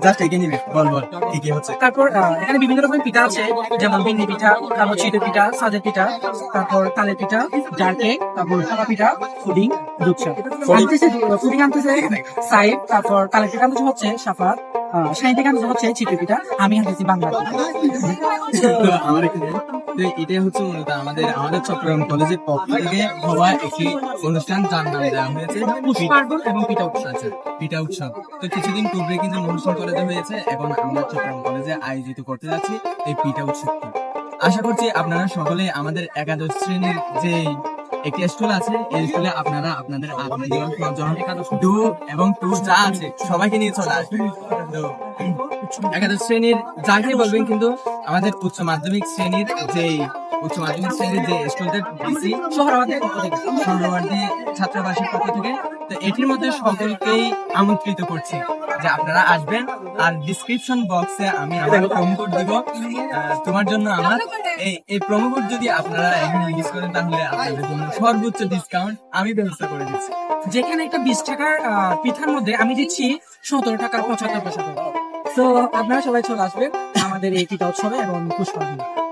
Just এগিয়ে নিবি, বল বল কি কি হচ্ছে। তারপর এখানে বিভিন্ন রকমের পিঠা আছে, যেমন বিন্নি পিঠা, তারপর চিতই পিঠা, সাজের পিঠা, তারপর তালের পিঠা, জার কেক, তারপর ভাপা পিঠা, পুডিং, দুধ চা। পুডিং আনতেছে সাইড, তারপর তালের পিঠা আনতেছে হচ্ছে সাফাত, শাহী থেকে আনতেছে হচ্ছে চিতই পিঠা, আমি আনতেছি বাংলা পিঠা। তো আমার এখানে তো এটাই হচ্ছে মূলত আমাদের চট্টগ্রাম কলেজের পক্ষ থেকে হওয়া একটি অনুষ্ঠান, যার নাম দেওয়া হয়েছে পুষ্পার্পণ এবং পিঠা উৎসব। আচ্ছা, পিঠা উৎসব। তো কিছুদিন পূর্বে কিন্তু মহসিন কলেজে হয়েছে, এখন আমরা চট্টগ্রাম কলেজে আয়োজিত করতে যাচ্ছি এই পিঠা উৎসবটি। আশা করছি আপনারা সকলে আমাদের একাদশ শ্রেণীর যে একটি স্কুল আছে, এই স্কুলে আপনারা আপনাদের আত্মীয় স্বজন ডু এবং টু যা আছে সবাইকে নিয়ে চলে আসবেন। তো একাদশ শ্রেণীর যাকে বলবেন, কিন্তু আমাদের উচ্চ মাধ্যমিক শ্রেণীর যে স্কুলটা দিছি সহরাওয়ার্দী ছাত্রাবাসের পক্ষ থেকে, তো এটির মধ্যে সকলকেই আমন্ত্রিত করছি যে আপনারা আসবেন। আর ডিসক্রিপশন বক্সে আমি আমার প্রোমো কোড দিব, তোমার জন্য আমার এই প্রোমো কোড যদি আপনারা এখন ইউজ করেন, তাহলে আপনাদের জন্য সর্বোচ্চ ডিসকাউন্ট আমি ব্যবস্থা করে দিচ্ছি। যেখানে একটা 20 টাকার পিঠার মধ্যে আমি দিচ্ছি 17 টাকার 75 পয়সা। তো আপনারা সবাই চলে আসবেন আমাদের এই পিঠা উৎসবে এবং পুষ্পার্পণে।